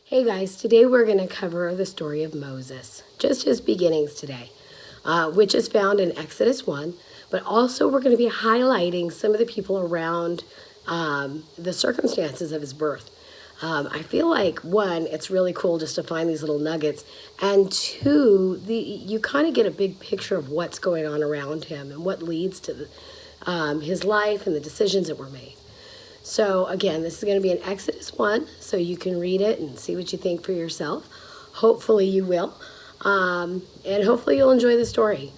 Hey guys, today we're going to cover the story of Moses, just his beginnings today, which is found in Exodus 1, but also we're going to be highlighting some of the people around the circumstances of his birth. I feel like, one, it's really cool just to find these little nuggets, and two, you kind of get a big picture of what's going on around him and what leads to his life and the decisions that were made. So again, this is going to be in Exodus 1, so you can read it and see what you think for yourself. Hopefully you will, and hopefully you'll enjoy the story.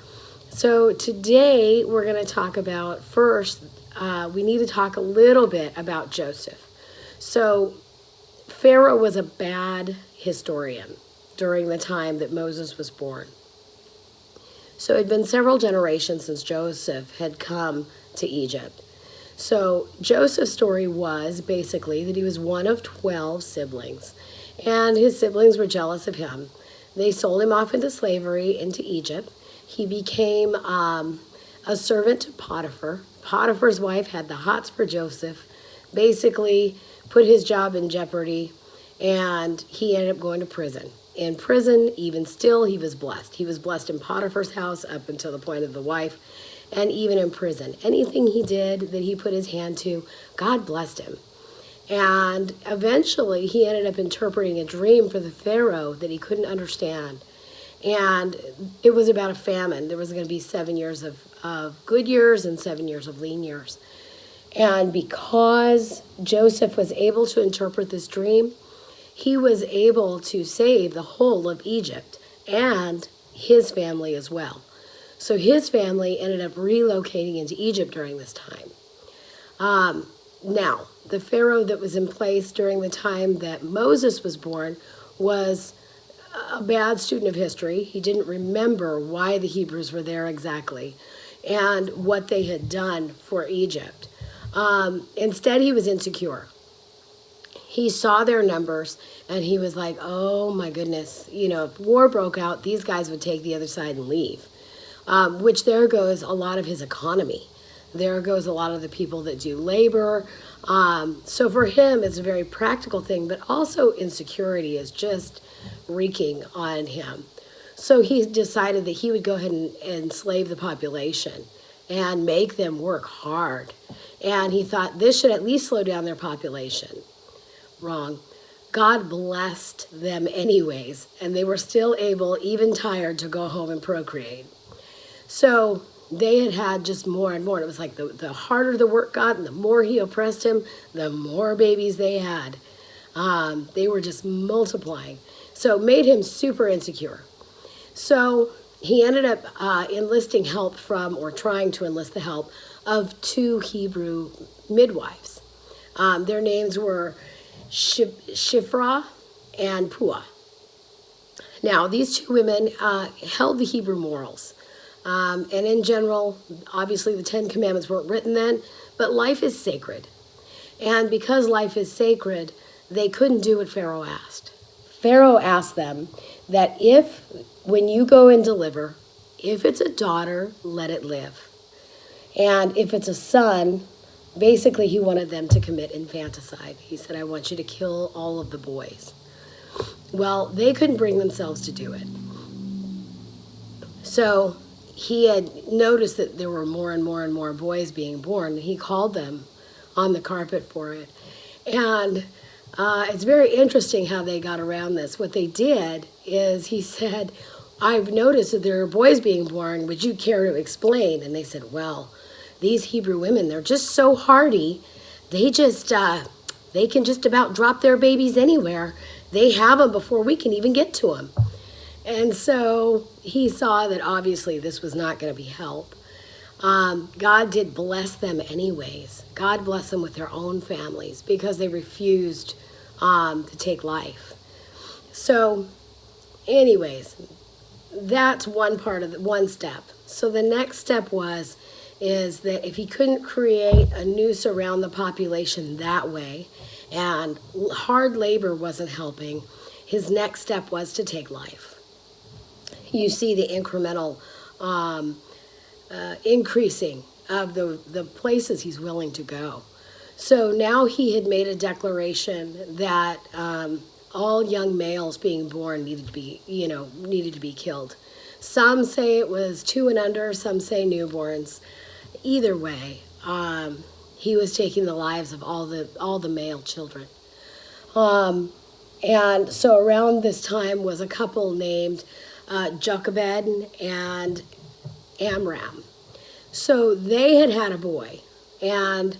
So today we're going to talk about, first, we need to talk a little bit about Joseph. So Pharaoh was a bad historian during the time that Moses was born. So it had been several generations since Joseph had come to Egypt. So Joseph's story was basically that he was one of 12 siblings, and his siblings were jealous of him. They sold him off into slavery into Egypt. He became a servant to Potiphar. Potiphar's wife had the hots for Joseph, basically put his job in jeopardy, and he ended up going to prison. In prison, even still, he was blessed. He was blessed in Potiphar's house up until the point of the wife, and even in prison. Anything he did that he put his hand to, God blessed him. And eventually he ended up interpreting a dream for the Pharaoh that he couldn't understand. And it was about a famine. There was going to be 7 years of good years and 7 years of lean years. And because Joseph was able to interpret this dream, he was able to save the whole of Egypt and his family as well. So his family ended up relocating into Egypt during this time. Now, the Pharaoh that was in place during the time that Moses was born was a bad student of history. He didn't remember why the Hebrews were there exactly and what they had done for Egypt. Instead, he was insecure. He saw their numbers and he was like, oh my goodness, if war broke out, these guys would take the other side and leave. Which there goes a lot of his economy. There goes a lot of the people that do labor. So for him, it's a very practical thing, but also insecurity is just wreaking on him. So he decided that he would go ahead and enslave the population and make them work hard. And he thought this should at least slow down their population. Wrong. God blessed them anyways, and they were still able, even tired, to go home and procreate. So they had just more and more. It was like the harder the work got and the more he oppressed him, the more babies they had. They were just multiplying. So it made him super insecure. So he ended up enlisting help from, or trying to enlist the help of 2 Hebrew midwives. Their names were Shiphrah and Puah. Now, these 2 women held the Hebrew morals. And in general, obviously the 10 Commandments weren't written then, but life is sacred. And because life is sacred, they couldn't do what Pharaoh asked. Pharaoh asked them that when you go and deliver, if it's a daughter, let it live. And if it's a son, basically he wanted them to commit infanticide. He said, I want you to kill all of the boys. Well, they couldn't bring themselves to do it. So he had noticed that there were more and more and more boys being born. He called them on the carpet for it. And it's very interesting how they got around this. What they did is he said, I've noticed that there are boys being born. Would you care to explain? And they said, well, these Hebrew women, they're just so hardy. They can just about drop their babies anywhere. They have them before we can even get to them. And so he saw that obviously this was not going to be help. God did bless them anyways. God blessed them with their own families because they refused to take life. So anyways, that's one step. So the next step is that if he couldn't create a noose around the population that way, and hard labor wasn't helping, his next step was to take life. You see the incremental increasing of the places he's willing to go. So now he had made a declaration that all young males being born needed to be killed. Some say it was 2 and under, some say newborns. Either way, he was taking the lives of all the male children. And so around this time was a couple named Jochebed and Amram. So they had a boy, and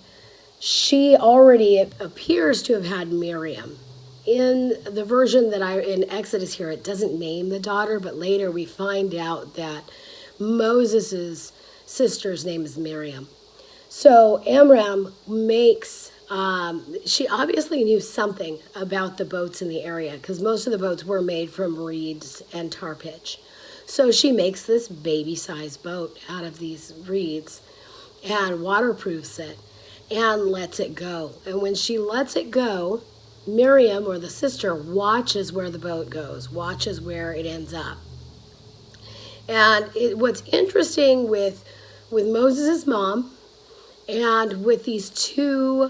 she already, it appears to have had Miriam. In the version that in Exodus here, it doesn't name the daughter, but later we find out that Moses' sister's name is Miriam. So Amram makes, she obviously knew something about the boats in the area, because most of the boats were made from reeds and tar pitch. So she makes this baby-sized boat out of these reeds and waterproofs it and lets it go. And when she lets it go, Miriam, or the sister, watches where the boat goes, watches where it ends up. And what's interesting with Moses' mom and with these 2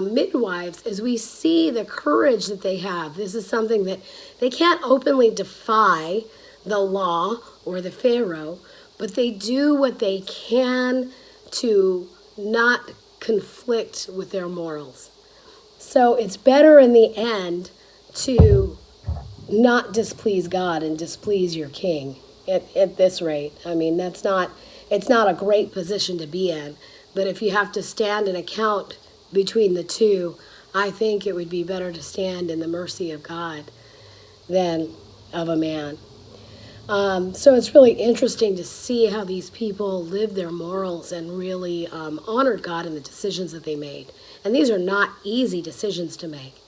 midwives is we see the courage that they have. This is something that they can't openly defy the law or the Pharaoh, but they do what they can to not conflict with their morals. So it's better in the end to not displease God and displease your king at this rate. I mean, it's not a great position to be in, but if you have to stand an account between the 2, I think it would be better to stand in the mercy of God than of a man. So it's really interesting to see how these people lived their morals and really honored God in the decisions that they made. And these are not easy decisions to make.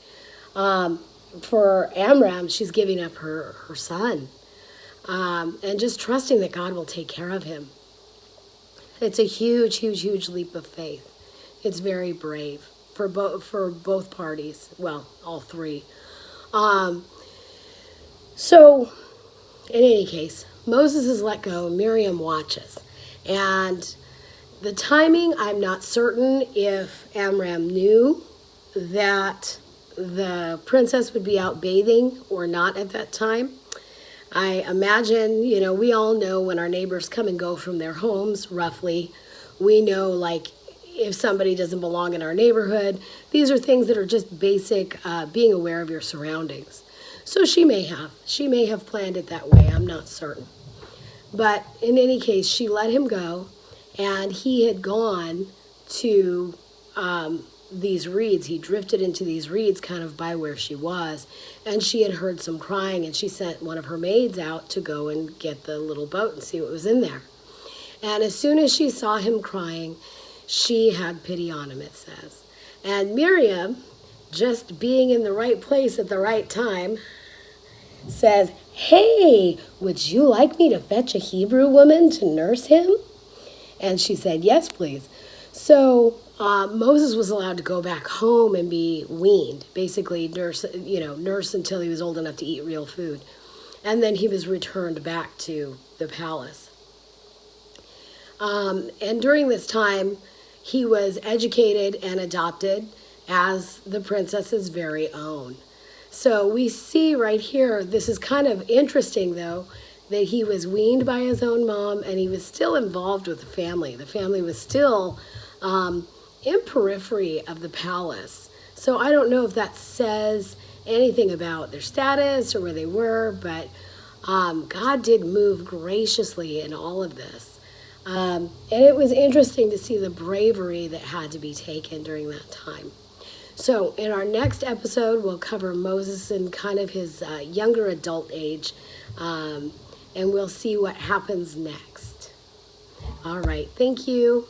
For Amram, she's giving up her son and just trusting that God will take care of him. It's a huge, huge, huge leap of faith. It's very brave for both parties. Well, all 3. So in any case, Moses is let go, Miriam watches. And the timing, I'm not certain if Amram knew that the princess would be out bathing or not at that time. I imagine, we all know when our neighbors come and go from their homes, roughly, we know, like, if somebody doesn't belong in our neighborhood. These are things that are just basic being aware of your surroundings. So she may have planned it that way. I'm not certain. But in any case, she let him go, and he had gone to these reeds. He drifted into these reeds kind of by where she was, and she had heard some crying, and she sent one of her maids out to go and get the little boat and see what was in there. And as soon as she saw him crying, she had pity on him, it says. And Miriam, just being in the right place at the right time, says, "Hey, would you like me to fetch a Hebrew woman to nurse him?" And she said, "Yes, please." So Moses was allowed to go back home and be weaned, basically nurse until he was old enough to eat real food. And then he was returned back to the palace. And during this time, he was educated and adopted as the princess's very own. So we see right here, this is kind of interesting though, that he was weaned by his own mom and he was still involved with the family. The family was still in periphery of the palace. So I don't know if that says anything about their status or where they were, but God did move graciously in all of this. And it was interesting to see the bravery that had to be taken during that time. So in our next episode, we'll cover Moses in kind of his younger adult age, and we'll see what happens next. All right, thank you.